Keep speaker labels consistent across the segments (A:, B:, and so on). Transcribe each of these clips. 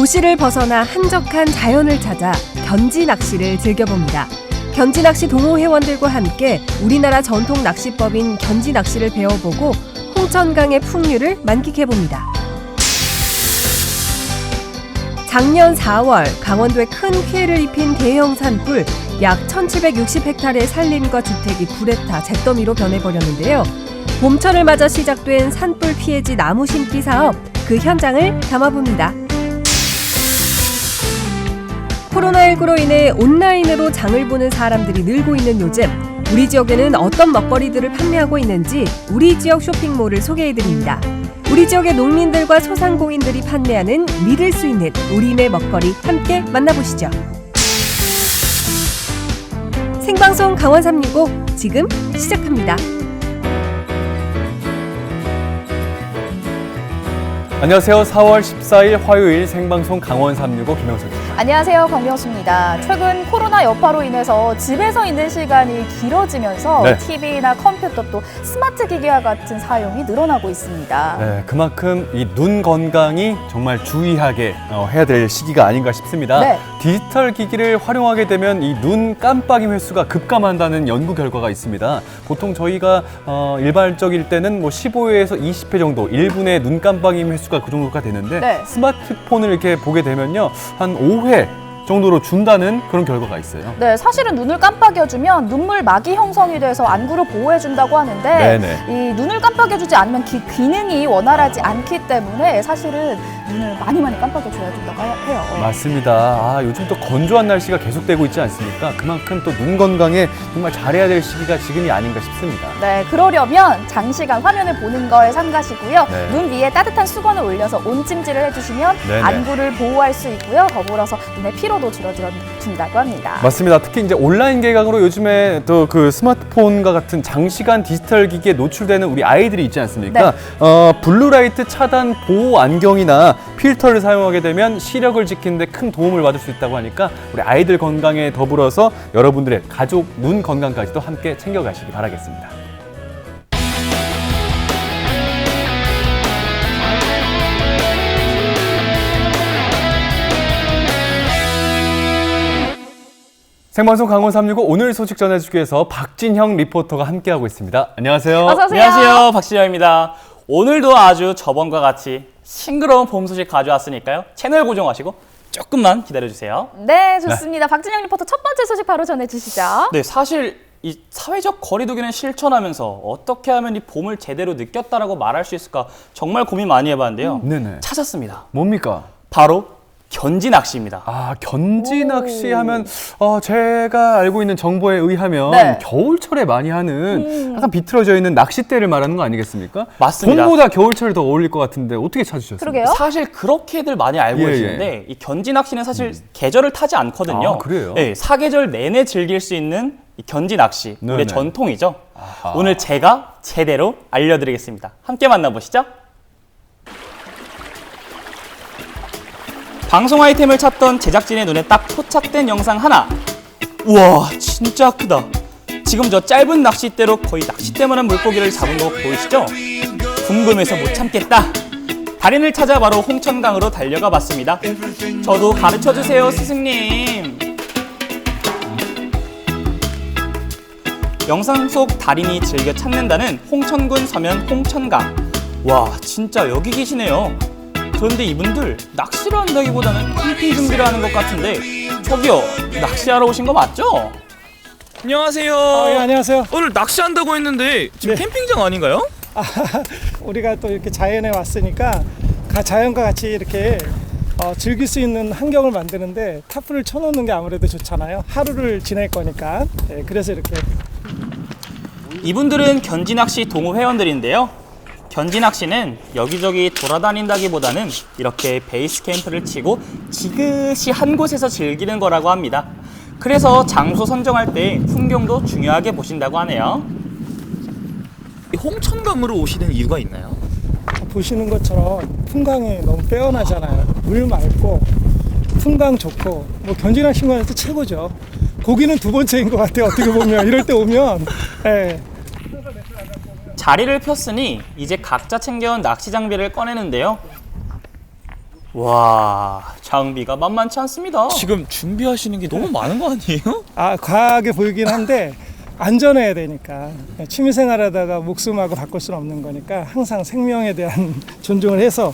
A: 도시를 벗어나 한적한 자연을 찾아 견지 낚시를 즐겨봅니다. 견지 낚시 동호 회원들과 함께 우리나라 전통 낚시법인 견지 낚시를 배워보고 홍천강의 풍류를 만끽해봅니다. 작년 4월 강원도에 큰 피해를 입힌 대형 산불, 약 1760헥타르의 산림과 주택이 불에 타 잿더미로 변해버렸는데요. 봄철을 맞아 시작된 산불 피해지 나무 심기 사업, 그 현장을 담아봅니다. 코로나19로 인해 온라인으로 장을 보는 사람들이 늘고 있는 요즘, 우리 지역에는 어떤 먹거리들을 판매하고 있는지 우리 지역 쇼핑몰을 소개해드립니다. 우리 지역의 농민들과 소상공인들이 판매하는 믿을 수 있는 우리네 먹거리 함께 만나보시죠. 생방송 강원 365 지금 시작합니다.
B: 안녕하세요. 4월 14일 화요일 생방송 강원 365 김영석입니다.
C: 안녕하세요. 강명수입니다. 최근 코로나 여파로 인해서 집에서 있는 시간이 길어지면서 TV나 컴퓨터 또 스마트 기기와 같은 사용이 늘어나고 있습니다.
B: 네, 그만큼 이 눈 건강이 정말 주의하게 해야 될 시기가 아닌가 싶습니다.
C: 네.
B: 디지털 기기를 활용하게 되면 이 눈 깜빡임 횟수가 급감한다는 연구 결과가 있습니다. 보통 저희가 일반적일 때는 뭐 15회에서 20회 정도 1분의 눈 깜빡임 횟수가 그 정도가 되는데 스마트폰을 이렇게 보게 되면요 한 5회 정도로 준다는 그런 결과가 있어요.
C: 네, 사실은 눈을 깜빡여주면 눈물 막이 형성이 돼서 안구를 보호해준다고 하는데 이 눈을 깜빡여주지 않으면 기능이 원활하지 않기 때문에 사실은 눈을 많이 깜빡여줘야 된다고 해요.
B: 맞습니다. 요즘 또 건조한 날씨가 계속되고 있지 않습니까? 그만큼 또 눈 건강에 정말 잘해야 될 시기가 지금이 아닌가 싶습니다.
C: 네, 그러려면 장시간 화면을 보는 거에 삼가시고요.
B: 네.
C: 눈 위에 따뜻한 수건을 올려서 온찜질을 해주시면 안구를 보호할 수 있고요. 더불어서 눈의 피로도 줄어든다고 합니다.
B: 맞습니다. 특히 이제 온라인 개강으로 요즘에 또 그 스마트폰과 같은 장시간 디지털 기기에 노출되는 우리 아이들이 있지 않습니까? 블루라이트 차단 보호 안경이나 필터를 사용하게 되면 시력을 지키는 데 큰 도움을 받을 수 있다고 하니까 우리 아이들 건강에 더불어서 여러분들의 가족 눈 건강까지도 함께 챙겨가시기 바라겠습니다. 생방송 강원 365 오늘 소식 전해주기 위해서 박진형 리포터가 함께하고 있습니다. 안녕하세요.
C: 어서 오세요.
D: 안녕하세요. 박진영입니다. 오늘도 아주 저번과 같이 싱그러운 봄 소식 가져왔으니까요. 채널 고정하시고 조금만 기다려주세요.
C: 네, 좋습니다. 박진영 리포터 첫 번째 소식 바로 전해주시죠.
D: 네, 사실 이 사회적 거리두기는 실천하면서 어떻게 하면 이 봄을 제대로 느꼈다라고 말할 수 있을까 정말 고민 많이 해봤는데요. 찾았습니다.
B: 뭡니까?
D: 바로 견지 낚시입니다.
B: 견지 낚시 하면 제가 알고 있는 정보에 의하면 겨울철에 많이 하는 약간 비틀어져 있는 낚싯대를 말하는 거 아니겠습니까?
D: 맞습니다.
B: 봄보다 겨울철이 더 어울릴 것 같은데 어떻게 찾으셨어요?
C: 그러게요.
D: 사실 그렇게들 많이 알고 계시는데 이 견지 낚시는 사실 계절을 타지 않거든요.
B: 그래요?
D: 네, 사계절 내내 즐길 수 있는 이 견지 낚시, 우리의 전통이죠. 오늘 제가 제대로 알려드리겠습니다. 함께 만나보시죠. 방송 아이템을 찾던 제작진의 눈에 딱 포착된 영상 하나. 우와, 진짜 크다. 지금 저 짧은 낚싯대로 거의 낚싯대만한 물고기를 잡은 거 보이시죠? 궁금해서 못 참겠다. 달인을 찾아 바로 홍천강으로 달려가 봤습니다. 저도 가르쳐주세요, 스승님. 영상 속 달인이 즐겨 찾는다는 홍천군 서면 홍천강. 와, 진짜 여기 계시네요. 그런데 이분들 낚시를 한다기보다는 캠핑 준비를 하는 것 같은데 저기요, 낚시하러 오신 거 맞죠?
E: 안녕하세요.
F: 예, 안녕하세요.
E: 오늘 낚시한다고 했는데 지금 캠핑장 아닌가요?
F: 우리가 또 이렇게 자연에 왔으니까 자연과 같이 이렇게 즐길 수 있는 환경을 만드는데 타프를 쳐놓는 게 아무래도 좋잖아요. 하루를 지낼 거니까. 그래서 이렇게.
D: 이분들은 견지 낚시 동호 회원들인데요. 견지 낚시는 여기저기 돌아다닌다기보다는 이렇게 베이스 캠프를 치고 지그시 한 곳에서 즐기는 거라고 합니다. 그래서 장소 선정할 때 풍경도 중요하게 보신다고 하네요.
E: 홍천강으로 오시는 이유가 있나요?
F: 보시는 것처럼 풍광이 너무 빼어나잖아요. 물 맑고 풍광 좋고 뭐 견지 낚시관에서 최고죠. 고기는 두 번째인 것 같아요. 어떻게 보면 이럴 때 오면.
D: 자리를 폈으니 이제 각자 챙겨온 낚시 장비를 꺼내는데요. 와, 장비가 만만치 않습니다.
E: 지금 준비하시는 게 너무 많은 거 아니에요?
F: 과하게 보이긴 한데 안전해야 되니까 취미생활하다가 목숨하고 바꿀 수는 없는 거니까 항상 생명에 대한 존중을 해서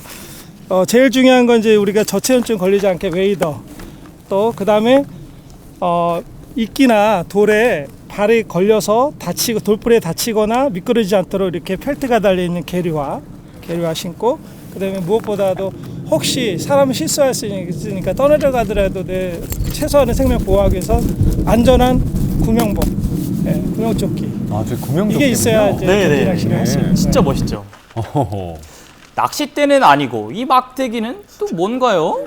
F: 제일 중요한 건 이제 우리가 저체온증 걸리지 않게 웨이더 또 그다음에 이끼나 돌에 발이 걸려서 다치고 돌불에 다치거나 미끄러지지 않도록 이렇게 펠트가 달려 있는 계류화 신고 그다음에 무엇보다도 혹시 사람이 실수할 수 있으니까 떠내려 가더라도 내 최소한의 생명 보호하기 위해서 안전한 구명복, 구명조끼
B: 저 구명조끼.
F: 이게 있어야 이제
D: 네네.
F: 낚시를 할 수 있는
D: 진짜
F: 거예요.
D: 멋있죠. 낚싯대는 아니고 이 막대기는 또 뭔가요?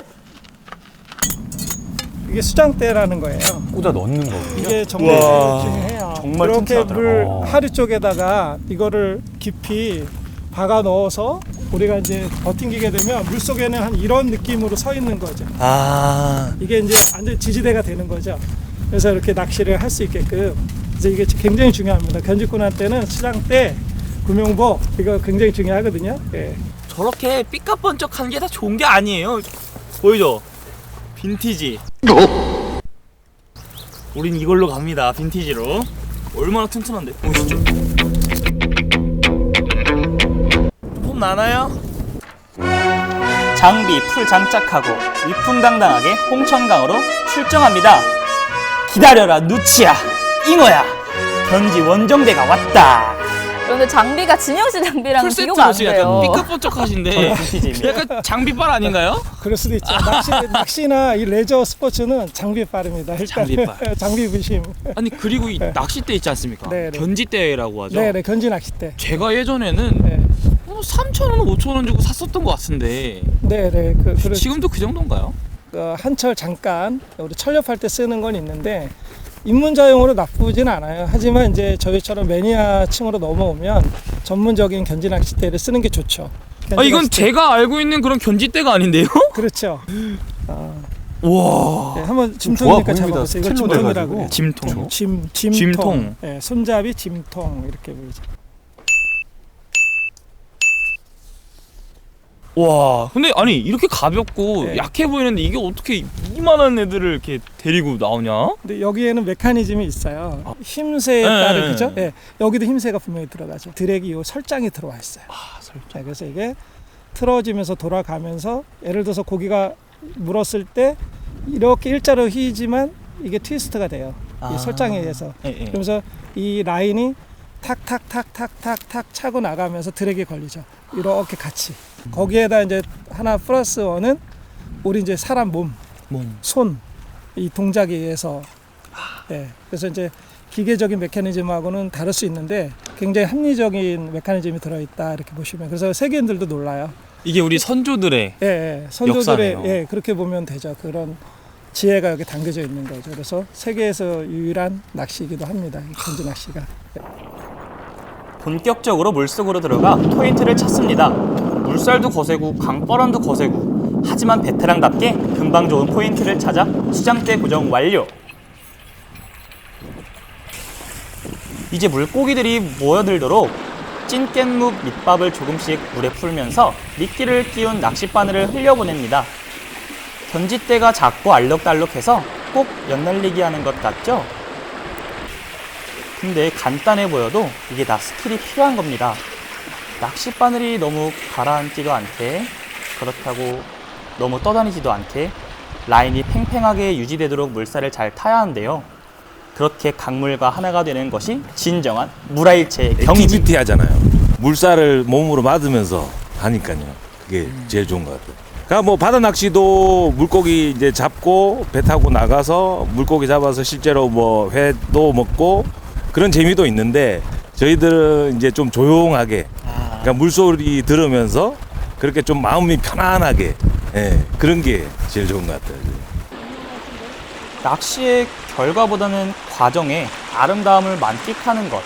F: 이게 수장대라는 거예요.
B: 꽂아 넣는 거군요.
F: 이게 정말
D: 우와.
F: 중요해요.
D: 정말
F: 이렇게
D: 튼튼하더라고요.
F: 물 하류 쪽에다가 이거를 깊이 박아 넣어서 우리가 이제 버팅기게 되면 물 속에는 한 이런 느낌으로 서 있는 거죠. 이게 이제 완전 지지대가 되는 거죠. 그래서 이렇게 낚시를 할 수 있게끔 이제 이게 굉장히 중요합니다. 견직군한테는 수장대, 구명복 이거 굉장히 중요하거든요. 예.
E: 저렇게 삐까번쩍한 게 다 좋은 게 아니에요. 보이죠? 빈티지. 우린 이걸로 갑니다. 빈티지로. 얼마나 튼튼한데? 보이시죠? 폼 나나요?
D: 장비 풀 장착하고 위풍당당하게 홍천강으로 출정합니다. 기다려라 누치야, 잉어야, 견지 원정대가 왔다.
C: 그런데 장비가 진영 씨 장비랑 비교가
E: 풀세트로
C: 안
E: 지금
C: 돼요.
E: 약간 삐까번쩍하신데
D: 빈티지입니다.
E: 약간 장비빨 아닌가요?
F: 그럴 수도 있죠. 낚시나 이 레저 스포츠는 장비빨입니다. 일단
E: 장비빨.
F: 장비 부심.
E: 아니 그리고 이 낚싯대 있지 않습니까?
F: 네, 네.
E: 견지대라고 하죠.
F: 네, 견지 낚싯대.
E: 제가 예전에는
F: 네,
E: 3,000원, 5,000원 주고 샀었던 것 같은데
F: 네,
E: 지금도 그 정도인가요?
F: 한철 잠깐 우리 철렵할 때 쓰는 건 있는데 입문자용으로 나쁘진 않아요. 하지만 이제 저희처럼 매니아층으로 넘어오면 전문적인 견지 낚싯대를 쓰는 게 좋죠.
E: 아 이건
F: 낚싯대.
E: 제가 알고 있는 그런 견지대가 아닌데요?
F: 그렇죠.
E: 와
F: 네, 한번
B: 좋아
F: 짐통이니까
B: 보입니다.
F: 잡아보세요. 이거
B: 스틸로
F: 짐통이라고
B: 돼가지고.
F: 해요.
E: 짐통.
F: 짐통.
E: 짐통.
F: 네, 손잡이 짐통 이렇게 보이죠.
E: 와 근데 아니 이렇게 가볍고
F: 네.
E: 약해 보이는데 이게 어떻게 이만한 애들을 이렇게 데리고 나오냐?
F: 근데 여기에는 메커니즘이 있어요. 힘세에 따른
E: 네.
F: 그죠? 네, 여기도 힘세가 분명히 들어가죠. 드랙이 요 설장이 들어와 있어요.
E: 설정.
F: 자, 그래서 이게 틀어지면서 돌아가면서 예를 들어서 고기가 물었을 때 이렇게 일자로 휘지만 이게 트위스트가 돼요. 이 설장에 의해서.
E: 예, 예.
F: 그러면서 이 라인이 탁탁탁탁탁탁 차고 나가면서 드랙이 걸리죠. 이렇게 같이. 거기에다 이제 하나 플러스 원은 우리 이제 사람 몸, 손, 이 동작에 의해서. 예. 그래서 이제 기계적인 메커니즘하고는 다를 수 있는데 굉장히 합리적인 메커니즘이 들어있다 이렇게 보시면 그래서 세계인들도 놀라요.
E: 이게 우리 선조들의
F: 선조들의
E: 역사네요.
F: 그렇게 보면 되죠. 그런 지혜가 여기 담겨져 있는 거죠. 그래서 세계에서 유일한 낚시이기도 합니다. 이 견지 낚시가.
D: 본격적으로 물속으로 들어가 포인트를 찾습니다. 물살도 거세고 강바람도 거세고 하지만 베테랑답게 금방 좋은 포인트를 찾아 수장대 고정 완료. 이제 물고기들이 모여들도록 찐깻묵 밑밥을 조금씩 물에 풀면서 미끼를 끼운 낚싯바늘을 흘려보냅니다. 견지대가 작고 알록달록해서 꼭 연날리기 하는 것 같죠? 근데 간단해 보여도 이게 다 스킬이 필요한 겁니다. 낚싯바늘이 너무 가라앉지도 않게, 그렇다고 너무 떠다니지도 않게 라인이 팽팽하게 유지되도록 물살을 잘 타야 하는데요. 그렇게 강물과 하나가 되는 것이 진정한 물아일체의 경이지.
G: 액티비티 하잖아요. 물살을 몸으로 맞으면서 하니까요. 그게 제일 좋은 것 같아요. 그러니까 뭐 바다 낚시도 물고기 이제 잡고 배 타고 나가서 물고기 잡아서 실제로 뭐 회도 먹고 그런 재미도 있는데 저희들은 이제 좀 조용하게 그러니까 물소리 들으면서 그렇게 좀 마음이 편안하게 그런 게 제일 좋은 것 같아요.
D: 낚시의 결과보다는 과정의 아름다움을 만끽하는 것.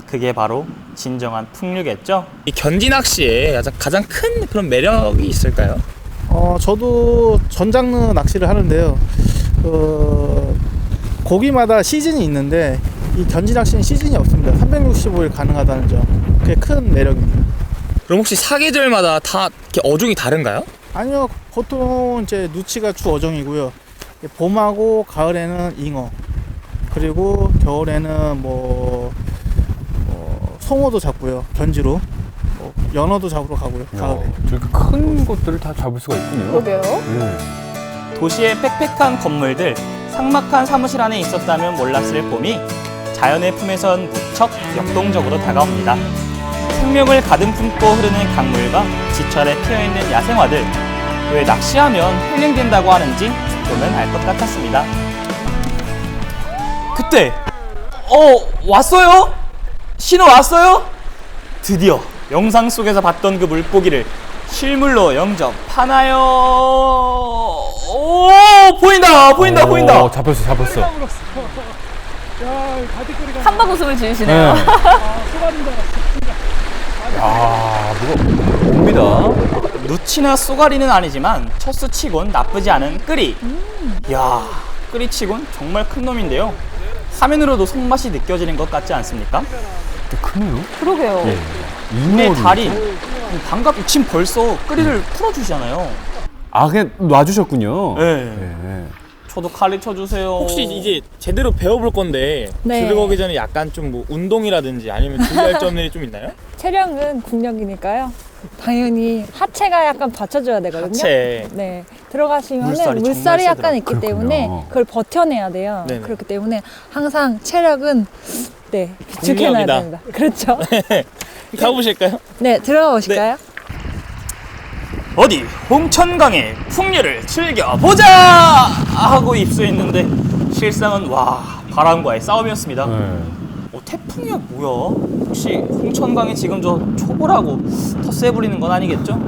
D: 그게 바로 진정한 풍류겠죠?
E: 이 견지 낚시에 가장 큰 그런 매력이 있을까요?
H: 저도 전 장르 낚시를 하는데요. 고기마다 시즌이 있는데 이 견지 낚시는 시즌이 없습니다. 365일 가능하다는 점. 그게 큰 매력입니다.
E: 그럼 혹시 사계절마다 다 이렇게 어종이 다른가요?
H: 아니요, 보통 이제 누치가 주 어종이고요. 봄하고 가을에는 잉어, 그리고 겨울에는 송어도 잡고요. 견지로 연어도 잡으러 가고요. 가을에.
B: 저렇게 큰 것들을 다 잡을 수가 있군요.
C: 그러게요.
B: 네.
D: 도시의 빽빽한 건물들, 삭막한 사무실 안에 있었다면 몰랐을 봄이 자연의 품에선 무척 역동적으로 다가옵니다. 생명을 가득 품고 흐르는 강물과 지철에 피어있는 야생화들, 왜 낚시하면 힐링된다고 하는지 조금은 알 것 같았습니다. 그때 왔어요? 신호 왔어요? 드디어 영상 속에서 봤던 그 물고기를 실물로 영접하나요? 오, 보인다.
B: 잡혔어.
F: 야, 바디거리가
C: 한박 웃음을 지으시네요.
B: 네.
F: 쏘가린 줄 알았어.
B: 야, 뭐가 옵니다.
D: 누치나 쏘가리는 아니지만 첫 수치곤 나쁘지 않은 끄리. 이야, 끄리치곤 정말 큰 놈인데요. 화면으로도 손맛이 느껴지는 것 같지 않습니까?
B: 꽤 크네요.
C: 그러게요.
B: 예.
D: 근데
B: 잉어를
D: 달인,
B: 이렇게.
D: 반갑 지금 벌써 끄리를 풀어주시잖아요.
B: 아, 그냥 놔주셨군요.
D: 네.
B: 네.
D: 저도 가르쳐 주세요.
E: 혹시 이제 제대로 배워볼 건데
I: 네.
E: 들어가기 전에 약간 좀 뭐 운동이라든지 아니면 주의할 점들이 좀 있나요?
I: 체력은 국력이니까요. 당연히 하체가 약간 받쳐줘야 되거든요.
E: 하체.
I: 네, 들어가시면은
D: 물살이
I: 물살이,
D: 정말
I: 약간 있기
B: 그렇군요.
I: 때문에 그걸 버텨내야 돼요.
E: 네네.
I: 그렇기 때문에 항상 체력은 비축해놔야
E: 국력이다.
I: 됩니다. 그렇죠.
E: 가보실까요?
I: 네, 들어가 보실까요?
D: 어디 홍천강의 풍류를 즐겨보자 하고 입수했는데 실상은 바람과의 싸움이었습니다.
B: 네.
D: 태풍이야 뭐야? 혹시 홍천강이 지금 저 초보라고 텃세 부리는 건 아니겠죠?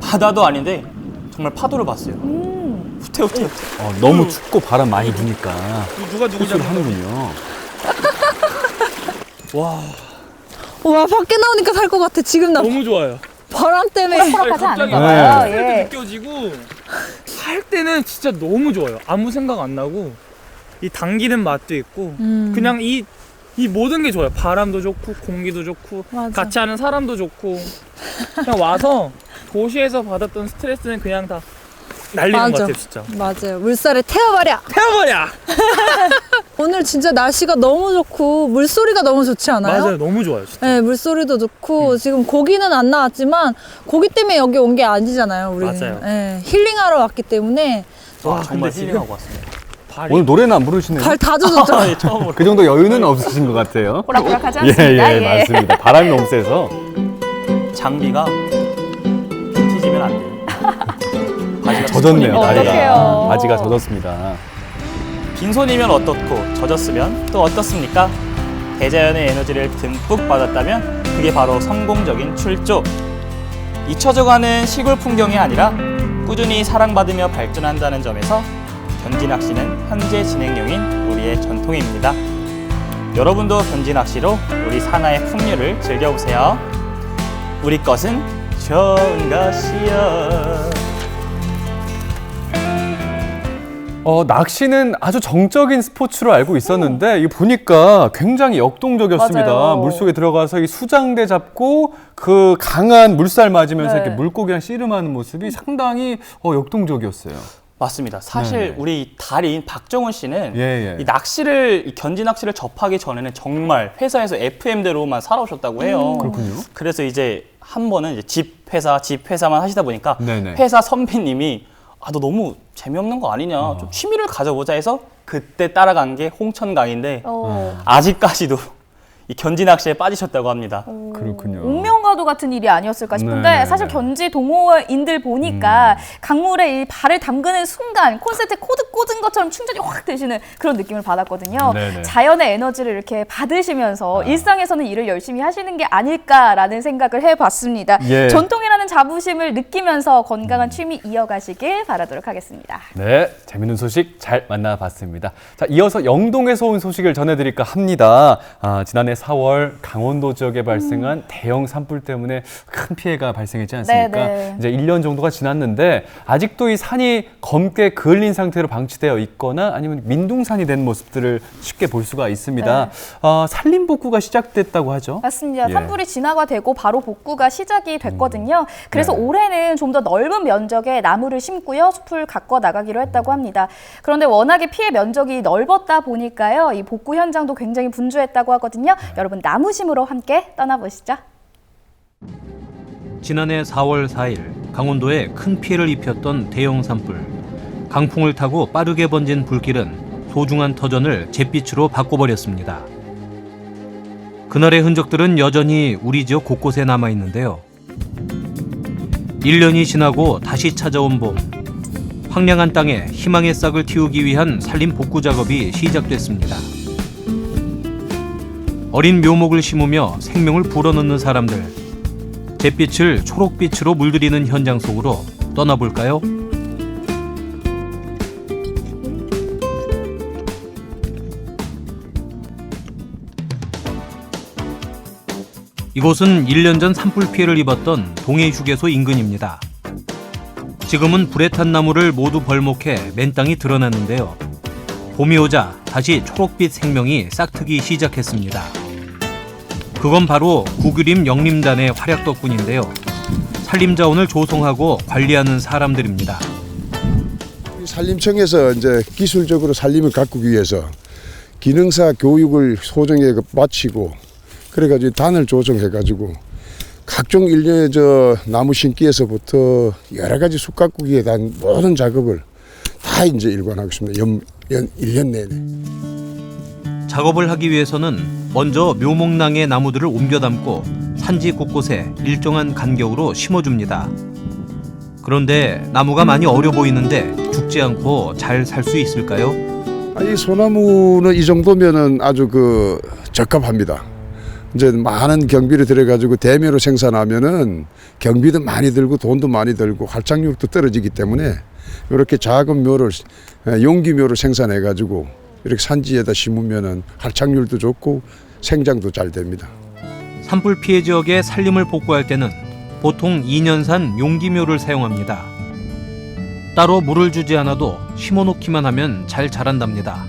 D: 바다도 아닌데 정말 파도를 봤어요. 후퇴.
B: 너무 춥고 바람 많이 부니까
E: 누가 누구
B: 소리를 하는군요.
I: 와, 밖에 나오니까 살 것 같아. 지금 나
E: 너무 좋아요.
I: 바람 때문에.
C: 호락호락하지
E: 갑자기
C: 않은가 봐요.
E: 네.
C: 예.
E: 느껴지고 할 때는 진짜 너무 좋아요. 아무 생각 안 나고 이 당기는 맛도 있고 그냥 이 모든 게 좋아요. 바람도 좋고 공기도 좋고
I: 맞아.
E: 같이 하는 사람도 좋고 그냥 와서 도시에서 받았던 스트레스는 그냥 다 날리는 것
I: 맞아.
E: 같아요. 진짜.
I: 맞아요. 물살에 태워버려.
E: 태워버려!
I: 오늘 진짜 날씨가 너무 좋고 물소리가 너무 좋지 않아요?
E: 맞아요. 너무 좋아요. 진짜.
I: 네, 물소리도 좋고 지금 고기는 안 나왔지만 고기 때문에 여기 온 게 아니잖아요. 우리는.
E: 맞아요.
I: 네, 힐링하러 왔기 때문에
D: 와, 정말
E: 근데
D: 힐링하고 왔습니다.
E: 발이
B: 오늘 노래는 안 부르시네요.
I: 발 다 젖었죠.
D: 예, 처음으로.
B: 그 정도 여유는 없으신 것 같아요.
C: 호락호락하지 않습니다.
B: 예, 맞습니다. 바람이 너무 세서.
D: 장비가 빈티지면 안 돼요. 바지가
B: 젖었네요,
C: 어떡해요.
B: 다리가. 바지가 젖었습니다.
D: 빈손이면 어떻고 젖었으면 또 어떻습니까? 대자연의 에너지를 듬뿍 받았다면 그게 바로 성공적인 출조. 잊혀져가는 시골 풍경이 아니라 꾸준히 사랑받으며 발전한다는 점에서 견지낚시는 현재 진행형인 우리의 전통입니다. 여러분도 견지낚시로 우리 산하의 풍류를 즐겨보세요. 우리 것은 좋은 것이여.
B: 낚시는 아주 정적인 스포츠로 알고 있었는데 이거 보니까 굉장히 역동적이었습니다.
C: 맞아요.
B: 물속에 들어가서 이 수장대 잡고 그 강한 물살 맞으면서
C: 네.
B: 이렇게 물고기랑 씨름하는 모습이 상당히 역동적이었어요.
D: 맞습니다. 사실
B: 네네.
D: 우리 달인 박정훈 씨는
B: 예.
D: 이 낚시를 이 견지 낚시를 접하기 전에는 정말 회사에서 FM대로만 살아오셨다고 해요.
B: 그렇군요.
D: 그래서 이제 한 번은 이제 집 회사만 하시다 보니까
B: 네네.
D: 회사 선배님이 너 너무 재미없는 거 아니냐, 좀 취미를 가져보자 해서 그때 따라간 게 홍천강인데 아직까지도 이 견지 낚시에 빠지셨다고 합니다.
B: 그렇군요.
C: 운명과도 같은 일이 아니었을까 싶은데
B: 네.
C: 사실 견지 동호인들 보니까 강물에 이 발을 담그는 순간 콘센트에 코드 꽂은 것처럼 충전이 확 되시는 그런 느낌을 받았거든요.
B: 네네.
C: 자연의 에너지를 이렇게 받으시면서 일상에서는 일을 열심히 하시는 게 아닐까라는 생각을 해봤습니다.
B: 예.
C: 전통이라는 자부심을 느끼면서 건강한 취미 이어가시길 바라도록 하겠습니다.
B: 네, 재밌는 소식 잘 만나봤습니다. 자, 이어서 영동에서 온 소식을 전해드릴까 합니다. 지난해 4월 강원도 지역에 발생한 대형 산불 때문에 큰 피해가 발생했지 않습니까?
C: 네네.
B: 이제 1년 정도가 지났는데 아직도 이 산이 검게 그을린 상태로 방치되어 있거나 아니면 민둥산이 된 모습들을 쉽게 볼 수가 있습니다. 산림 복구가 시작됐다고 하죠?
C: 맞습니다.
B: 예.
C: 산불이 진화가 되고 바로 복구가 시작이 됐거든요. 그래서
B: 네.
C: 올해는 좀 더 넓은 면적의 나무를 심고요. 숲을 가꿔 나가기로 했다고 합니다. 그런데 워낙에 피해 면적이 넓었다 보니까요. 이 복구 현장도 굉장히 분주했다고 하거든요. 여러분 나무 심으러 함께 떠나보시죠.
J: 지난해 4월 4일 강원도에 큰 피해를 입혔던 대형 산불. 강풍을 타고 빠르게 번진 불길은 소중한 터전을 잿빛으로 바꿔버렸습니다. 그날의 흔적들은 여전히 우리 지역 곳곳에 남아있는데요. 1년이 지나고 다시 찾아온 봄. 황량한 땅에 희망의 싹을 틔우기 위한 산림 복구 작업이 시작됐습니다. 어린 묘목을 심으며 생명을 불어넣는 사람들. 잿빛을 초록빛으로 물들이는 현장 속으로 떠나볼까요? 이곳은 1년 전 산불 피해를 입었던 동해휴게소 인근입니다. 지금은 불에 탄 나무를 모두 벌목해 맨 땅이 드러났는데요. 봄이 오자 다시 초록빛 생명이 싹트기 시작했습니다. 그건 바로 구규림 영림단의 활약 덕분인데요. 산림자원을 조성하고 관리하는 사람들입니다.
K: 산림청에서 이제 기술적으로 산림을 가꾸기 위해서 기능사 교육을 소정에 마치고 그래가지고 단을 조정해가지고 각종 일련의 나무 심기에서부터 여러 가지 숲 가꾸기에 대한 모든 작업을 다 이제 일관하고 있습니다. 1년 내내.
J: 작업을 하기 위해서는 먼저 묘목낭의 나무들을 옮겨 담고 산지 곳곳에 일정한 간격으로 심어줍니다. 그런데 나무가 많이 어려 보이는데 죽지 않고 잘 살 수 있을까요?
K: 이 소나무는 이 정도면은 아주 적합합니다. 이제 많은 경비를 들여가지고 대묘로 생산하면은 경비도 많이 들고 돈도 많이 들고 활착률도 떨어지기 때문에 이렇게 작은 묘를 용기묘를 생산해가지고 이렇게 산지에다 심으면은 활착률도 좋고 생장도 잘 됩니다.
J: 산불 피해 지역의 산림을 복구할 때는 보통 2년산 용기묘를 사용합니다. 따로 물을 주지 않아도 심어놓기만 하면 잘 자란답니다.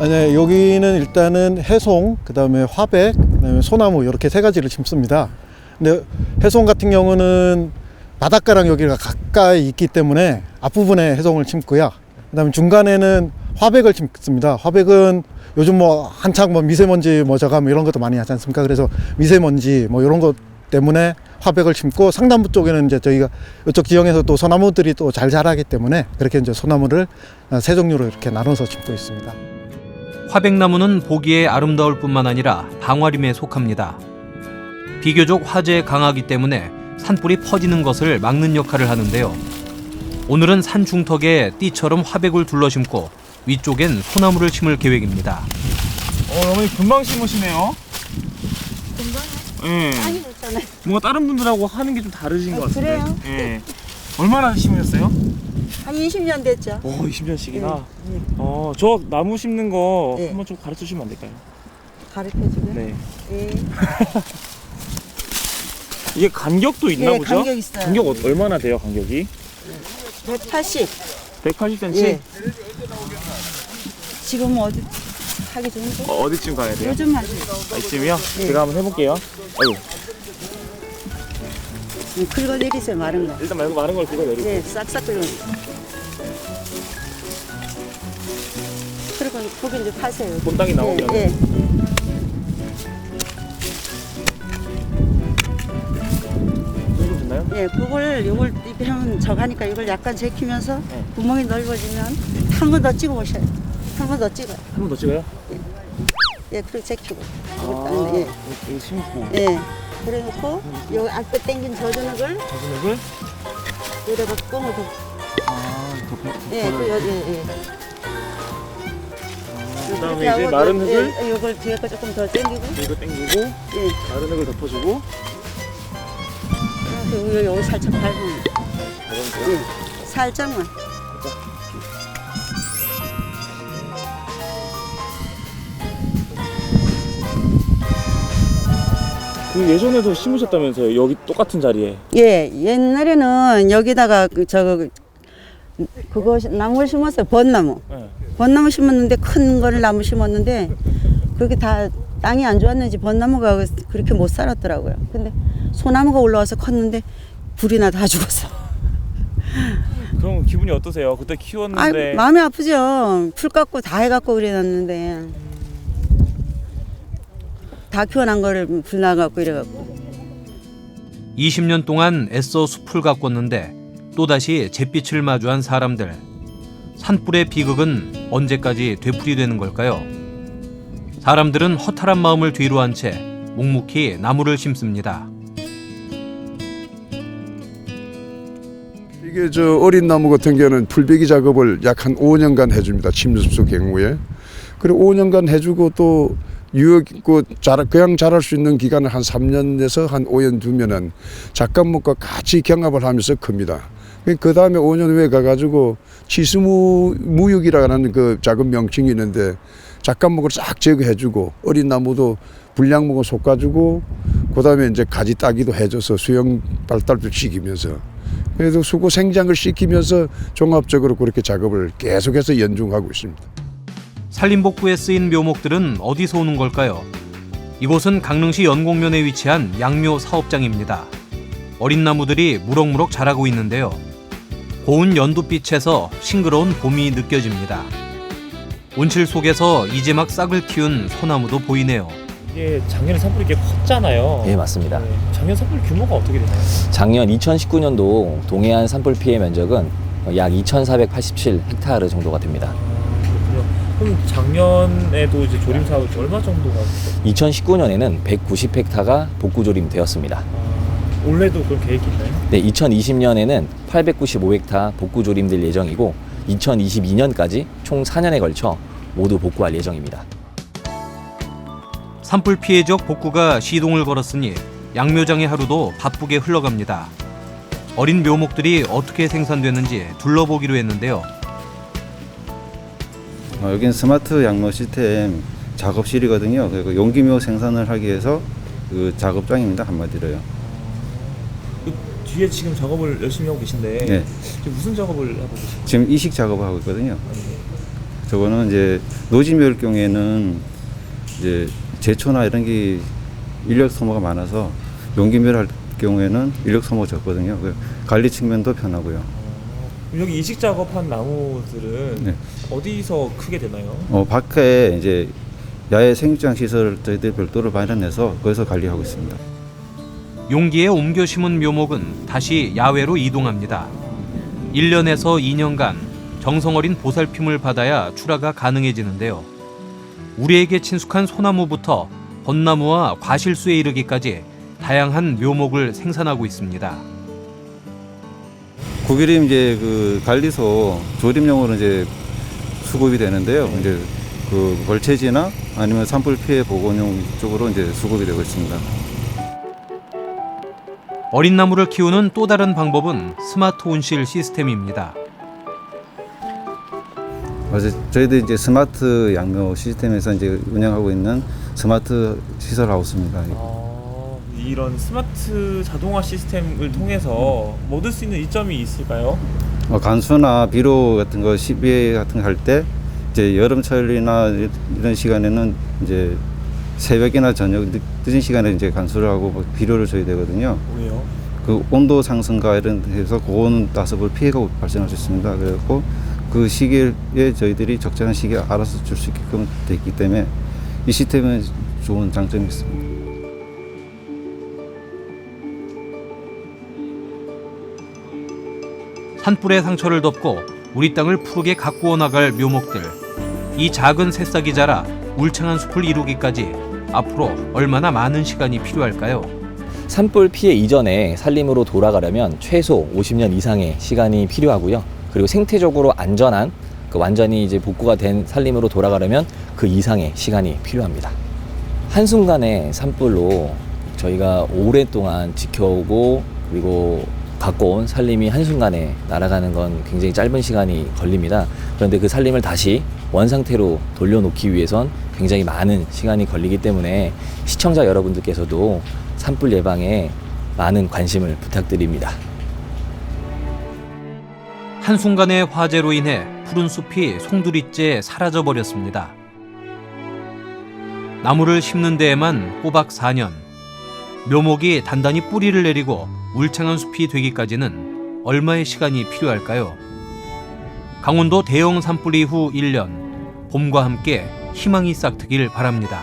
H: 네, 여기는 일단은 해송, 그다음에 화백, 그다음에 소나무 이렇게 세 가지를 심습니다. 근데 해송 같은 경우는 바닷가랑 여기가 가까이 있기 때문에 앞부분에 해송을 심고요. 그다음에 중간에는 화백을 심습니다. 화백은 요즘 한창 미세먼지 저감 이런 것도 많이 하지 않습니까? 그래서 미세먼지 이런 것 때문에 화백을 심고 상단부 쪽에는 이제 저희가 이쪽 지형에서 또 소나무들이 또 잘 자라기 때문에 그렇게 이제 소나무를 세 종류로 이렇게 나눠서 심고 있습니다.
J: 화백나무는 보기에 아름다울 뿐만 아니라 방화림에 속합니다. 비교적 화재에 강하기 때문에 산불이 퍼지는 것을 막는 역할을 하는데요. 오늘은 산 중턱에 띠처럼 화백을 둘러 심고 위쪽엔 소나무를 심을 계획입니다.
E: 어머니 금방 심으시네요. 금방요? 예.
L: 많이 줬잖아요.
E: 뭔가 다른 분들하고 하는 게 좀 다르신 것 같은데.
L: 그래요?
E: 예. 얼마나 심으셨어요?
L: 한 20년 됐죠.
E: 20년씩이나. 저 나무 심는 거
L: 네.
E: 한번 좀 가르쳐 주시면 안 될까요?
L: 가르쳐주고요.
E: 네.
L: 예.
E: 이게 간격도 있나
L: 예,
E: 보죠?
L: 간격 있어요.
E: 간격 얼마나 돼요, 간격이?
L: 180.
E: 180cm?
L: 예. 지금 어디 하기 좋은데?
E: 어디쯤 가야 돼요?
L: 요즘 하죠.
E: 이쯤이요?
L: 예.
E: 제가 한번 해볼게요. 아유,
L: 긁어 내리세요, 마른 거.
E: 일단 말고 많은 걸 긁어 내리고.
L: 예, 싹싹 긁어. 그리고 거기 이제 파세요.
E: 본땅이 나오면.
L: 예, 예.
E: 정도 됐나요?
L: 예, 요걸 입히면 저가니까 이걸 약간 제키면서
E: 네.
L: 구멍이 넓어지면 한 번 더 찍어 보셔요. 한 번 더 찍어요.
E: 한 번 더 찍어요?
L: 예, 그리고 제키고.
E: 아,
L: 예.
E: 이거 심고.
L: 예. 그래놓고 요 앞에 당긴 저주눅을
E: 저준액을?
L: 여기다가 꽁을 덮. 예, 예.
E: 그다음에 이제 마른 흙을
L: 예, 요걸 뒤에 거 조금 더 당기고.
E: 이거 당기고
L: 예.
E: 마른 흙을 덮어주고.
L: 요거 살짝 밟으면.
E: 밟으면
L: 예. 살짝만.
E: 그 예전에도 심으셨다면서요? 여기 똑같은 자리에.
L: 예, 옛날에는 여기다가 그거 나무를 심었어요. 벚나무.
E: 네.
L: 벚나무 심었는데 큰 거를 나무 심었는데 그게 다 땅이 안 좋았는지 벚나무가 그렇게 못 살았더라고요. 근데 소나무가 올라와서 컸는데 불이나 다 죽었어.
M: 그럼 기분이 어떠세요? 그때 키웠는데.
L: 마음이 아프죠. 풀 깎고 다 해갖고 그래놨는데 다 키워난 거를 불 나갖고 이래갖고.
J: 20년 동안 애써 숲을 가꿨는데 또다시 잿빛을 마주한 사람들. 산불의 비극은 언제까지 되풀이되는 걸까요? 사람들은 허탈한 마음을 뒤로 한 채 묵묵히 나무를 심습니다.
K: 이게 저 어린 나무 같은 경우는 풀베기 작업을 약 한 5년간 해줍니다. 침습수 경우에. 그리고 5년간 해주고 또 유효고 그냥 자랄 수 있는 기간을 한 3년에서 한 5년 두면은 작감목과 같이 경합을 하면서 큽니다. 그 다음에 5년 후에 가가지고 치수무육이라는 그 작업 명칭이 있는데 작감목을 싹 제거해주고 어린 나무도 불량목을 솎아주고 그 다음에 이제 가지 따기도 해줘서 수영 발달도 시키면서 그래도 수고 생장을 시키면서 종합적으로 그렇게 작업을 계속해서 연중하고 있습니다.
J: 산림복구에 쓰인 묘목들은 어디서 오는 걸까요? 이곳은 강릉시 연곡면에 위치한 양묘 사업장입니다. 어린 나무들이 무럭무럭 자라고 있는데요. 고운 연두빛에서 싱그러운 봄이 느껴집니다. 온실 속에서 이제 막 싹을 틔운 소나무도 보이네요.
M: 이게 작년에 산불이 꽤 컸잖아요.
N: 예, 맞습니다.
M: 네. 작년 산불 규모가 어떻게 되나요?
N: 작년 2019년도 동해안 산불 피해 면적은 약 2,487헥타르 정도가 됩니다.
M: 그렇군요. 그럼 작년에도 이제 조림 사업이 얼마 정도가 됐어요?
N: 2019년에는 190헥타가 복구 조림되었습니다.
M: 올해도 그런 계획이 있나요?
N: 네, 2020년에는 895헥타 복구 조림될 예정이고 2022년까지 총 4년에 걸쳐 모두 복구할 예정입니다.
J: 산불 피해 지역 복구가 시동을 걸었으니 양묘장의 하루도 바쁘게 흘러갑니다. 어린 묘목들이 어떻게 생산되는지 둘러보기로 했는데요.
O: 여기는 스마트 양묘 시스템 작업실이거든요. 그리고 용기묘 생산을 하기 위해서 그 작업장입니다. 한마디로요.
M: 그 뒤에 지금 작업을 열심히 하고 계신데
O: 네.
M: 지금 무슨 작업을 하고 계신가요?
O: 지금 이식 작업을 하고 있거든요. 저거는 이제 노지묘일 경우에는 이제 제초나 이런 게 인력 소모가 많아서 용기묘를 할 경우에는 인력 소모가 적거든요. 관리 측면도 편하고요.
M: 여기 이식 작업한 나무들은
O: 네.
M: 어디서 크게 되나요?
O: 밖에 이제 야외 생육장 시설 저희들 별도로 마련해서 거기서 관리하고 있습니다.
J: 용기에 옮겨 심은 묘목은 다시 야외로 이동합니다. 1년에서 2년간 정성 어린 보살핌을 받아야 출하가 가능해지는데요. 우리에게 친숙한 소나무부터 벚나무와 과실수에 이르기까지 다양한 묘목을 생산하고 있습니다.
O: 구기림 이제 그 관리소 조림용으로 이제 수급이 되는데요. 이제 그 벌채지나 아니면 산불 피해 복원용 쪽으로 이제 수급이 되고 있습니다.
J: 어린 나무를 키우는 또 다른 방법은 스마트 온실 시스템입니다.
O: 맞아요. 저희들 이제 스마트 양묘 시스템에서 이제 운영하고 있는 스마트 시설 하우스입니다.
M: 이런 스마트 자동화 시스템을 통해서 얻을 수 있는 이점이 있을까요?
O: 간수나 비료 같은 거 시비 같은 거 할 때 이제 여름철이나 이런 시간에는 이제 새벽이나 저녁 늦은 시간에 이제 간수를 하고 비료를 줘야 되거든요.
M: 왜요?
O: 그 온도 상승과 이런 해서 고온 가습을 피해가 발생할 수 있습니다. 그래서 그 시기에 저희들이 적절한 시기에 알아서 줄 수 있게끔 돼 있기 때문에 이 시스템은 좋은 장점이 있습니다.
J: 산불의 상처를 덮고 우리 땅을 푸르게 가꾸어 나갈 묘목들. 이 작은 새싹이 자라 울창한 숲을 이루기까지 앞으로 얼마나 많은 시간이 필요할까요?
N: 산불 피해 이전에 산림으로 돌아가려면 최소 50년 이상의 시간이 필요하고요. 그리고 생태적으로 안전한 완전히 이제 복구가 된 산림으로 돌아가려면 그 이상의 시간이 필요합니다. 한순간의 산불로 저희가 오랫동안 지켜오고 그리고 가꿔온 산림이 한순간에 날아가는 건 굉장히 짧은 시간이 걸립니다. 그런데 그 산림을 다시 원상태로 돌려놓기 위해선 굉장히 많은 시간이 걸리기 때문에 시청자 여러분들께서도 산불 예방에 많은 관심을 부탁드립니다.
J: 한순간의 화재로 인해 푸른 숲이 송두리째 사라져버렸습니다. 나무를 심는 데에만 꼬박 4년. 묘목이 단단히 뿌리를 내리고 울창한 숲이 되기까지는 얼마의 시간이 필요할까요? 강원도 대형 산불이 후 1년. 봄과 함께 희망이 싹트길 바랍니다.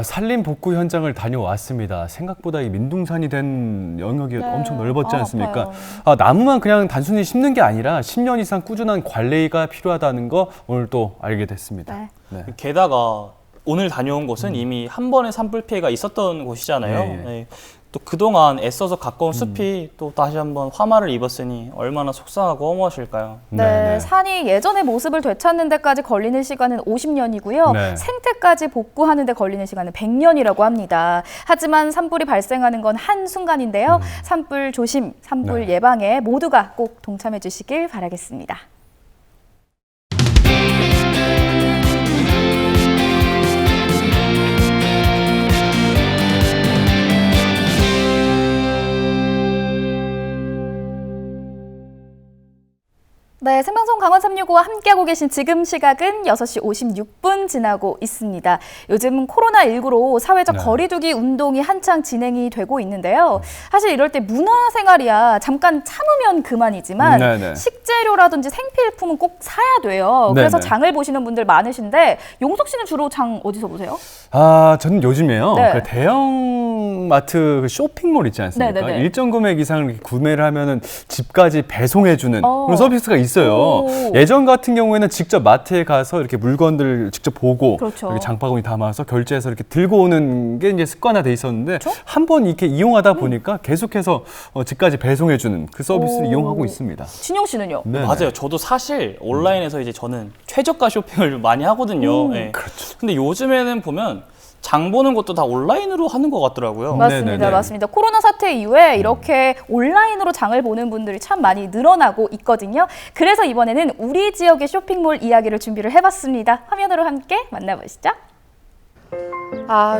B: 산림 복구 현장을 다녀왔습니다. 생각보다 이 민둥산이 된 영역이 엄청 넓었지 않습니까? 나무만 그냥 단순히 심는 게 아니라 10년 이상 꾸준한 관리가 필요하다는 거 오늘 또 알게 됐습니다. 네.
D: 게다가 오늘 다녀온 곳은 이미 한 번의 산불 피해가 있었던 곳이잖아요.
B: 네.
D: 네. 또 그동안 애써서 가까운 숲이 또 다시 한번 화마를 입었으니 얼마나 속상하고 허무하실까요?
C: 네, 산이 예전의 모습을 되찾는 데까지 걸리는 시간은 50년이고요.
B: 네.
C: 생태까지 복구하는 데 걸리는 시간은 100년이라고 합니다. 하지만 산불이 발생하는 건 한순간인데요. 산불 조심, 산불 예방에 모두가 꼭 동참해 주시길 바라겠습니다. 네, 생방송 강원 365와 함께하고 계신 지금 시각은 6시 56분 지나고 있습니다. 요즘 코로나19로 사회적 거리두기 운동이 한창 진행이 되고 있는데요. 사실 이럴 때 문화생활이야 잠깐 참으면 그만이지만 식재료라든지 생필품은 꼭 사야 돼요. 그래서 장을 보시는 분들 많으신데 용석 씨는 주로 장 어디서 보세요?
B: 저는 요즘에요. 그 대형마트 그 쇼핑몰 있지 않습니까? 일정 금액 이상을 구매를 하면은 집까지 배송해주는 그런 서비스가 있어요. 예전 같은 경우에는 직접 마트에 가서 이렇게 물건들 직접 보고 이렇게 장바구니 담아서 결제해서 이렇게 들고 오는 게 이제 습관화돼 있었는데 한 번 이렇게 이용하다 보니까 계속해서 집까지 배송해주는 그 서비스를 이용하고 있습니다.
C: 진영 씨는요?
D: 맞아요. 저도 사실 온라인에서 이제 저는 최저가 쇼핑을 많이 하거든요. 네.
B: 그렇죠.
D: 근데 요즘에는 보면 장 보는 것도 다 온라인으로 하는 것 같더라고요.
C: 맞습니다. 맞습니다. 코로나 사태 이후에 이렇게 온라인으로 장을 보는 분들이 참 많이 늘어나고 있거든요. 그래서 이번에는 우리 지역의 쇼핑몰 이야기를 준비를 해봤습니다. 화면으로 함께 만나보시죠.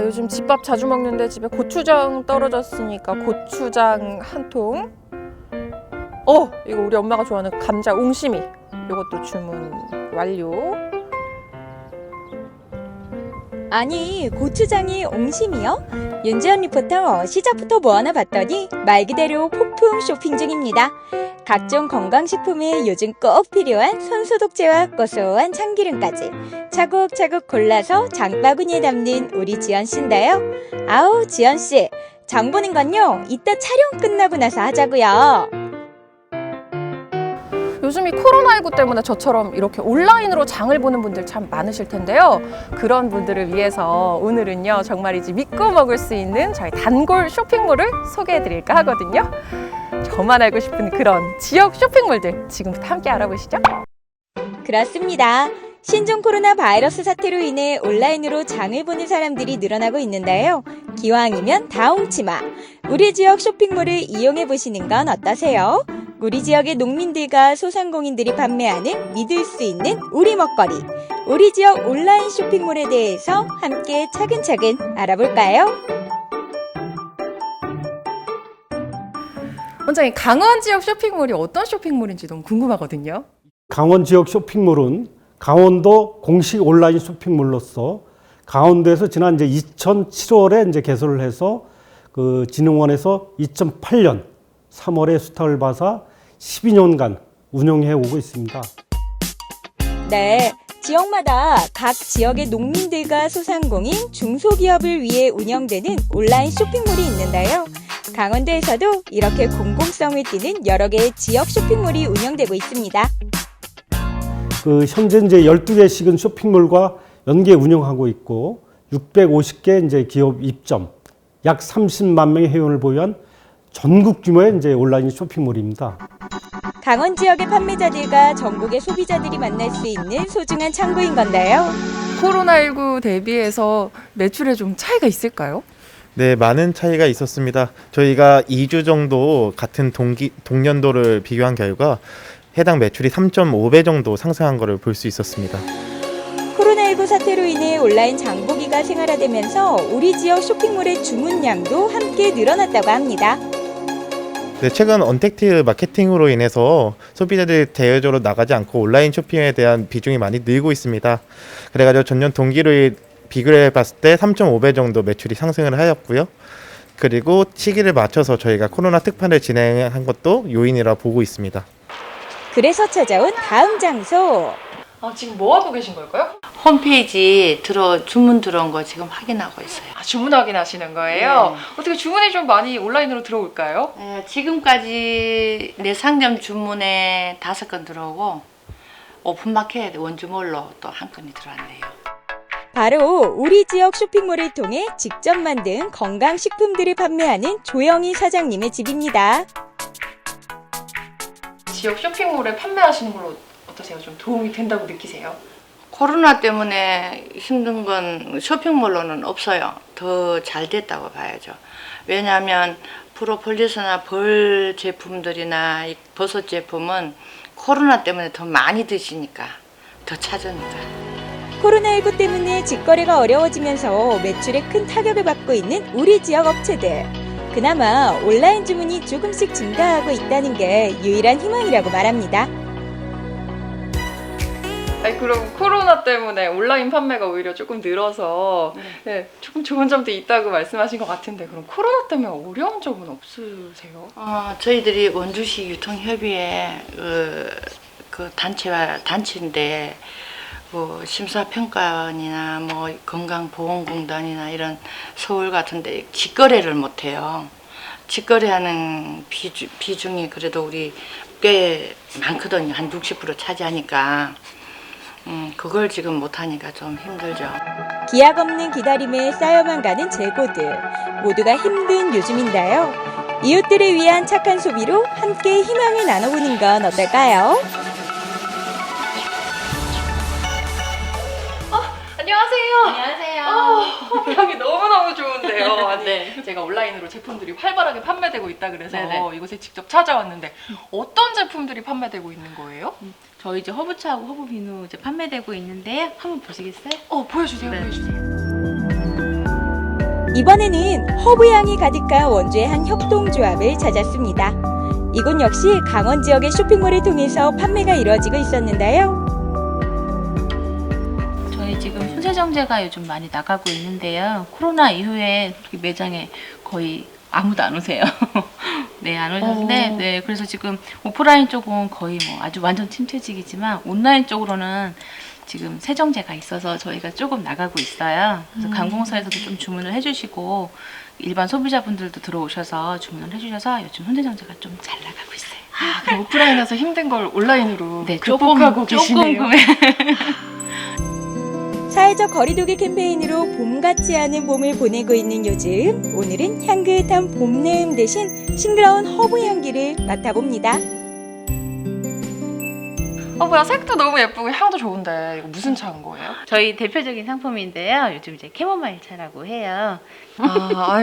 P: 요즘 집밥 자주 먹는데 집에 고추장 떨어졌으니까 고추장 한 통. 이거 우리 엄마가 좋아하는 감자 옹심이. 이것도 주문 완료.
Q: 아니, 고추장이 옹심이요? 윤지연 리포터 시작부터 뭐 하나 봤더니 말 그대로 폭풍 쇼핑 중입니다. 각종 건강식품에 요즘 꼭 필요한 손소독제와 고소한 참기름까지 차곡차곡 골라서 장바구니에 담는 우리 지연 씨인데요. 아우, 지연 씨, 장 보는 건요, 이따 촬영 끝나고 나서 하자고요.
P: 요즘 이 코로나19 때문에 저처럼 이렇게 온라인으로 장을 보는 분들 참 많으실 텐데요. 그런 분들을 위해서 오늘은요, 정말이지 믿고 먹을 수 있는 저희 단골 쇼핑몰을 소개해드릴까 하거든요. 저만 알고 싶은 그런 지역 쇼핑몰들 지금부터 함께 알아보시죠.
Q: 그렇습니다. 신종 코로나 바이러스 사태로 인해 온라인으로 장을 보는 사람들이 늘어나고 있는데요. 기왕이면 다홍치마, 우리 지역 쇼핑몰을 이용해 보시는 건 어떠세요? 우리 지역의 농민들과 소상공인들이 판매하는 믿을 수 있는 우리 먹거리, 우리 지역 온라인 쇼핑몰에 대해서 함께 차근차근 알아볼까요?
P: 원장님, 강원 지역 쇼핑몰이 어떤 쇼핑몰인지 너무 궁금하거든요.
R: 강원 지역 쇼핑몰은 강원도 공식 온라인 쇼핑몰로서 강원도에서 지난 이제 2007월에 이제 개설을 해서 그 진흥원에서 2008년 3월에 수탁을 받아 12년간 운영해 오고 있습니다.
Q: 네, 지역마다 각 지역의 농민들과 소상공인, 중소기업을 위해 운영되는 온라인 쇼핑몰이 있는데요. 강원도에서도 이렇게 공공성을 띠는 여러 개의 지역 쇼핑몰이 운영되고 있습니다.
R: 그 현재 이제 12개씩은 쇼핑몰과 연계 운영하고 있고 650개 이제 기업 입점, 약 30만 명의 회원을 보유한 전국 규모의 이제 온라인 쇼핑몰입니다.
Q: 강원 지역의 판매자들과 전국의 소비자들이 만날 수 있는 소중한 창구인 건데요.
P: 코로나19 대비해서 매출에 좀 차이가 있을까요?
S: 네, 많은 차이가 있었습니다. 저희가 2주 정도 같은 동년도를 비교한 결과 해당 매출이 3.5배 정도 상승한 것을 볼 수 있었습니다.
Q: 코로나19 사태로 인해 온라인 장보기가 생활화되면서 우리 지역 쇼핑몰의 주문량도 함께 늘어났다고 합니다.
S: 네, 최근 언택트 마케팅으로 인해서 소비자들이 대외적으로 나가지 않고 온라인 쇼핑에 대한 비중이 많이 늘고 있습니다. 그래가지고 전년 동기를 비교해 봤을 때 3.5배 정도 매출이 상승을 하였고요. 그리고 시기를 맞춰서 저희가 코로나 특판을 진행한 것도 요인이라 보고 있습니다.
Q: 그래서 찾아온 다음 장소.
P: 지금 뭐 하고 계신 걸까요?
T: 홈페이지 주문 들어온 거 지금 확인하고 있어요.
P: 주문 확인하시는 거예요?
T: 네.
P: 어떻게 주문이 좀 많이 온라인으로 들어올까요?
T: 네, 지금까지 내 상점 주문에 5건 들어오고 오픈마켓 원주몰로 또 한 건이 들어왔네요.
Q: 바로 우리 지역 쇼핑몰을 통해 직접 만든 건강식품들을 판매하는 조영희 사장님의 집입니다.
P: 지역 쇼핑몰에 판매하시는 걸로 어떠세요? 좀 도움이 된다고 느끼세요?
T: 코로나 때문에 힘든 건 쇼핑몰로는 없어요. 더 잘 됐다고 봐야죠. 왜냐하면 프로폴리스나 벌 제품들이나 이 버섯 제품은 코로나 때문에 더 많이 드시니까 더 찾으니까.
Q: 코로나19 때문에 직거래가 어려워지면서 매출에 큰 타격을 받고 있는 우리 지역 업체들. 그나마 온라인 주문이 조금씩 증가하고 있다는 게 유일한 희망이라고 말합니다.
P: 그럼 코로나 때문에 온라인 판매가 오히려 조금 늘어서 네, 조금 좋은 점도 있다고 말씀하신 것 같은데 그럼 코로나 때문에 어려운 점은 없으세요?
T: 저희들이 원주시 유통협의회 그 단체인데 뭐 심사평가원이나 뭐 건강보험공단이나 이런 서울 같은데 직거래를 못해요. 직거래하는 비중이 그래도 우리 꽤 많거든요. 한 60% 차지하니까. 그걸 지금 못하니까 좀 힘들죠.
Q: 기약 없는 기다림에 쌓여만 가는 재고들. 모두가 힘든 요즘인데요. 이웃들을 위한 착한 소비로 함께 희망을 나눠보는 건 어떨까요?
P: 안녕하세요.
T: 안녕하세요.
P: 향이 너무너무 좋은데요. 아니, 제가 온라인으로 제품들이 활발하게 판매되고 있다 그래서
T: 네네.
P: 이곳에 직접 찾아왔는데 어떤 제품들이 판매되고 있는 거예요?
T: 저희 이제 허브차하고 허브비누 이제 판매되고 있는데요. 한번 보시겠어요?
P: 보여주세요.
T: 네.
P: 보여주세요.
Q: 이번에는 허브향이 가득한 원주의 한 협동조합을 찾았습니다. 이곳 역시 강원 지역의 쇼핑몰을 통해서 판매가 이루어지고 있었는데요.
T: 저희 지금 손세정제가 요즘 많이 나가고 있는데요. 코로나 이후에 매장에 거의 아무도 안 오세요. 네, 안 오셨는데, 네, 그래서 지금 오프라인 쪽은 거의 뭐 아주 완전 침체직이지만 온라인 쪽으로는 지금 세정제가 있어서 저희가 조금 나가고 있어요. 그래서 관공서에서도 좀 주문을 해주시고 일반 소비자분들도 들어오셔서 주문을 해주셔서 요즘 손세정제가 좀 잘 나가고 있어요.
P: 그럼 오프라인에서 힘든 걸 온라인으로
T: 네,
P: 극복하고 계시네요.
T: 구매.
Q: 사회적 거리두기 캠페인으로 봄 같지 않은 봄을 보내고 있는 요즘, 오늘은 향긋한 봄내음 대신 싱그러운 허브 향기를 맡아봅니다.
P: 뭐야, 색도 너무 예쁘고 향도 좋은데 이거 무슨 차인 거예요?
T: 저희 대표적인 상품인데요. 요즘 이제 캐모마일 차라고 해요.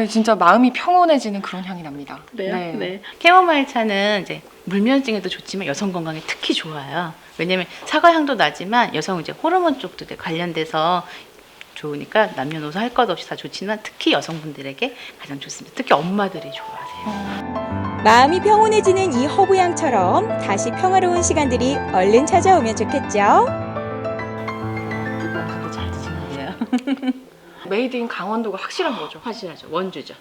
P: 진짜 마음이 평온해지는 그런 향이 납니다.
T: 네. 캐모마일 차는 이제 물면증에도 좋지만 여성 건강에 특히 좋아요. 왜냐면 사과 향도 나지만 여성 이제 호르몬 쪽도 관련돼서 좋으니까 남녀노소 할 것 없이 다 좋지만 특히 여성분들에게 가장 좋습니다. 특히 엄마들이 좋아하세요.
Q: 마음이 평온해지는 이 허브향처럼 다시 평화로운 시간들이 얼른 찾아오면 좋겠죠?
T: 그거 잘 드시나요?
P: 메이드 인 강원도가 확실한 거죠?
T: 확실하죠. 원주죠.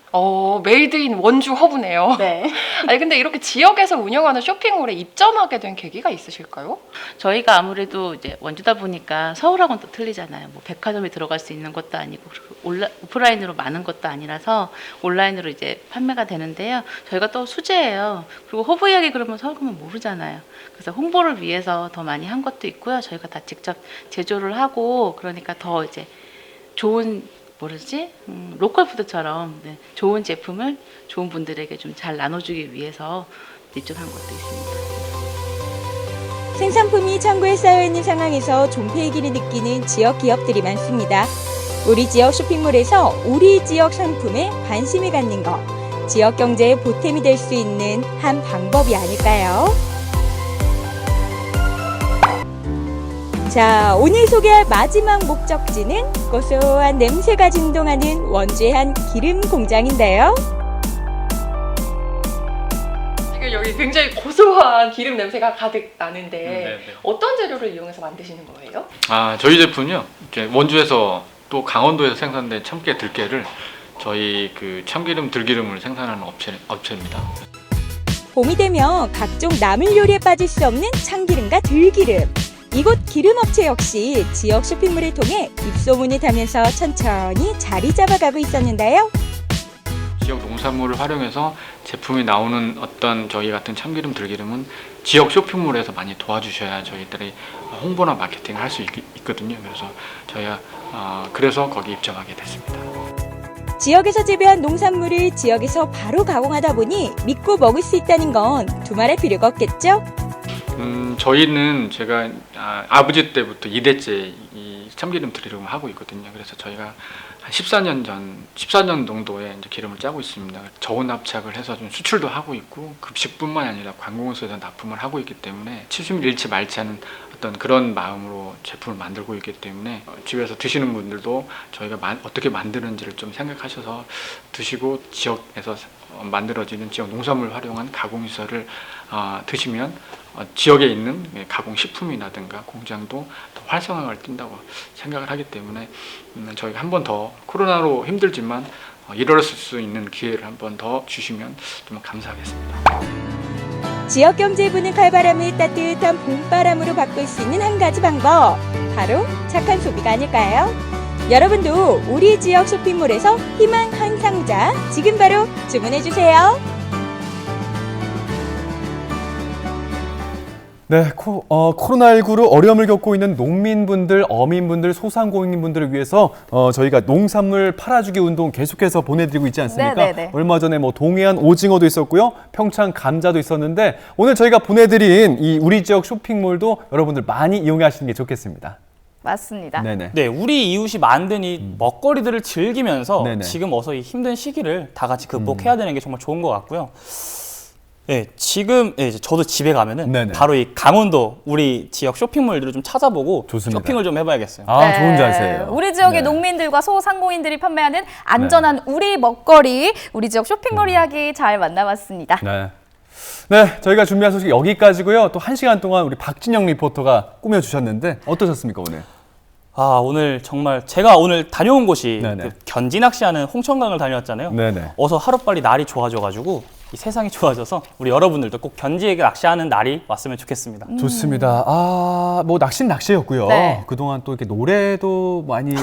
P: 메이드 인 원주 허브네요.
T: 네.
P: 아니 근데 이렇게 지역에서 운영하는 쇼핑몰에 입점하게 된 계기가 있으실까요?
T: 저희가 아무래도 이제 원주다 보니까 서울하고는 또 틀리잖아요. 뭐 백화점에 들어갈 수 있는 것도 아니고 오프라인으로 많은 것도 아니라서 온라인으로 이제 판매가 되는데요. 저희가 또 수제예요. 그리고 허브 이야기 그러면 서울 가면 모르잖아요. 그래서 홍보를 위해서 더 많이 한 것도 있고요. 저희가 다 직접 제조를 하고 그러니까 더 이제 좋은 로컬 푸드처럼 좋은 제품을 좋은 분들에게 좀 잘 나눠주기 위해서 입점한 것도 있습니다.
Q: 생산품이 창고에 쌓여있는 상황에서 존폐이기를 느끼는 지역 기업들이 많습니다. 우리 지역 쇼핑몰에서 우리 지역 상품에 관심을 갖는 것, 지역 경제의 보탬이 될 수 있는 한 방법이 아닐까요? 자, 오늘 소개할 마지막 목적지는 고소한 냄새가 진동하는 원주의 한 기름 공장인데요.
P: 사실 여기 굉장히 고소한 기름 냄새가 가득 나는데 어떤 재료를 이용해서 만드시는 거예요?
U: 저희 제품은요, 이제 원주에서 또 강원도에서 생산된 참깨 들깨를 저희 그 참기름 들기름을 생산하는 업체입니다.
Q: 봄이 되면 각종 나물 요리에 빠질 수 없는 참기름과 들기름. 이곳 기름업체 역시 지역 쇼핑몰을 통해 입소문이 타면서 천천히 자리 잡아가고 있었는데요.
U: 지역 농산물을 활용해서 제품이 나오는 어떤 저희 같은 참기름 들기름은 지역 쇼핑몰에서 많이 도와주셔야 저희들이 홍보나 마케팅을 할 수 있거든요. 그래서 저희가 그래서 거기 입점하게 됐습니다.
Q: 지역에서 재배한 농산물을 지역에서 바로 가공하다 보니 믿고 먹을 수 있다는 건 두말할 필요가 없겠죠?
U: 저희는 제가 아버지 때부터 2대째 이 참기름 들기름을 하고 있거든요. 그래서 저희가 한 14년 정도의 이제 기름을 짜고 있습니다. 저온 압착을 해서 좀 수출도 하고 있고 급식뿐만 아니라 관공서에서 납품을 하고 있기 때문에 70일 잃지 말지 않은 어떤 그런 마음으로 제품을 만들고 있기 때문에 집에서 드시는 분들도 저희가 어떻게 만드는지를 좀 생각하셔서 드시고 지역에서 만들어지는 지역 농산물을 활용한 가공시설을 드시면 지역에 있는 가공식품이라든가 공장도 더 활성화를 띈다고 생각을 하기 때문에 저희가 한 번 더 코로나로 힘들지만 일어설 수 있는 기회를 한 번 더 주시면 좀 감사하겠습니다.
Q: 지역 경제에 부는 칼바람을 따뜻한 봄바람으로 바꿀 수 있는 한 가지 방법, 바로 착한 소비가 아닐까요? 여러분도 우리 지역 쇼핑몰에서 희망 한 상자 지금 바로 주문해주세요.
B: 네, 코로나19로 어려움을 겪고 있는 농민분들, 어민분들, 소상공인분들을 위해서 저희가 농산물 팔아주기 운동 계속해서 보내드리고 있지 않습니까?
C: 네네네.
B: 얼마 전에 뭐 동해안 오징어도 있었고요, 평창 감자도 있었는데 오늘 저희가 보내드린 이 우리 지역 쇼핑몰도 여러분들 많이 이용하시는 게 좋겠습니다.
C: 맞습니다.
B: 네네.
D: 네, 우리 이웃이 만든 이 먹거리들을 즐기면서
B: 네네.
D: 지금 어서 이 힘든 시기를 다 같이 극복해야 되는 게 정말 좋은 것 같고요. 네, 지금 이제 저도 집에 가면은
B: 네네.
D: 바로 이 강원도 우리 지역 쇼핑몰들을 좀 찾아보고
B: 좋습니다.
D: 쇼핑을 좀 해봐야겠어요.
B: 좋은 자세예요.
C: 우리 지역의
B: 네.
C: 농민들과 소상공인들이 판매하는 안전한 우리 먹거리, 우리 지역 쇼핑몰 이야기 잘 만나봤습니다.
B: 네, 저희가 준비한 소식 여기까지고요. 또 1시간 동안 우리 박진영 리포터가 꾸며주셨는데 어떠셨습니까, 오늘?
D: 오늘 정말 제가 오늘 다녀온 곳이 그 견지 낚시하는 홍천강을 다녀왔잖아요.
B: 네네.
D: 어서 하루빨리 날이 좋아져가지고 이 세상이 좋아져서 우리 여러분들도 꼭 견지에 낚시하는 날이 왔으면 좋겠습니다.
B: 좋습니다. 뭐 낚시는 낚시였고요.
D: 네.
B: 그동안 또 이렇게 노래도 많이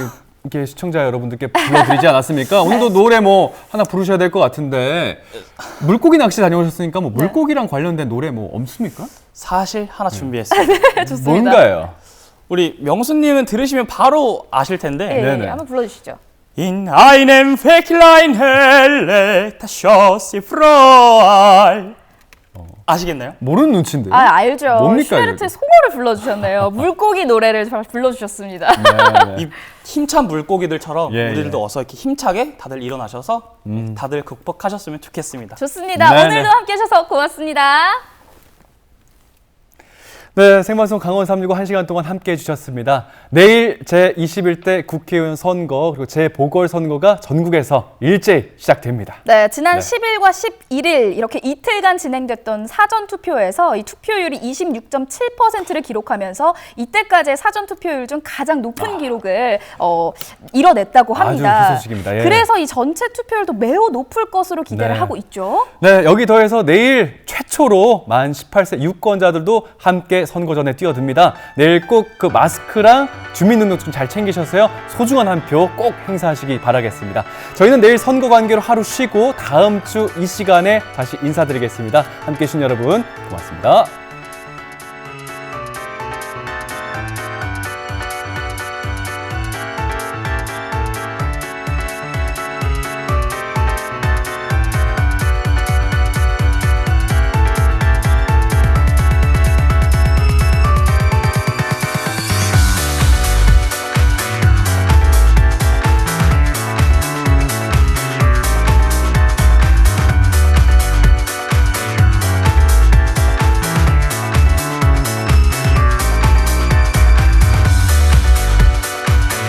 B: 이렇게 시청자 여러분들께 불러드리지 않았습니까? 오늘도 노래 뭐 하나 부르셔야 될 것 같은데 물고기 낚시 다녀오셨으니까 뭐 물고기랑 관련된 노래 뭐 없습니까?
D: 사실 하나 준비했어요.
C: 좋습니다.
B: 뭔가요?
D: 우리 명수님은 들으시면 바로 아실 텐데.
C: 예, 한번 불러주시죠.
D: In einem Fäcklein helle, das schoss sie frei. 아시겠나요?
B: 모르는 눈치인데요.
C: 알죠.
B: 뭡니까,
C: 슈베르트의 소고를 불러주셨네요. 물고기 노래를 불러주셨습니다.
D: 이 힘찬 물고기들처럼
B: 예,
D: 우리들도 어서 이렇게 힘차게 다들 일어나셔서 다들 극복하셨으면 좋겠습니다.
C: 좋습니다.
B: 네네.
C: 오늘도 함께 해주셔서 고맙습니다.
B: 네, 생방송 강원 365 1시간 동안 함께 해주셨습니다. 내일 제21대 국회의원 선거 그리고 재보궐선거가 전국에서 일제히 시작됩니다.
C: 네, 지난 10일과 11일 이렇게 이틀간 진행됐던 사전투표에서 이 투표율이 26.7%를 기록하면서 이때까지의 사전투표율 중 가장 높은 기록을 이뤄냈다고 합니다.
B: 아주 희소식입니다. 예.
C: 그래서 이 전체 투표율도 매우 높을 것으로 기대를
B: 네.
C: 하고 있죠.
B: 네, 여기 더해서 내일 최초로 만 18세 유권자들도 함께 선거 전에 뛰어듭니다. 내일 꼭 그 마스크랑 주민등록증 잘 챙기셔서요. 소중한 한 표 꼭 행사하시기 바라겠습니다. 저희는 내일 선거 관계로 하루 쉬고 다음 주 이 시간에 다시 인사드리겠습니다. 함께해 주신 여러분 고맙습니다.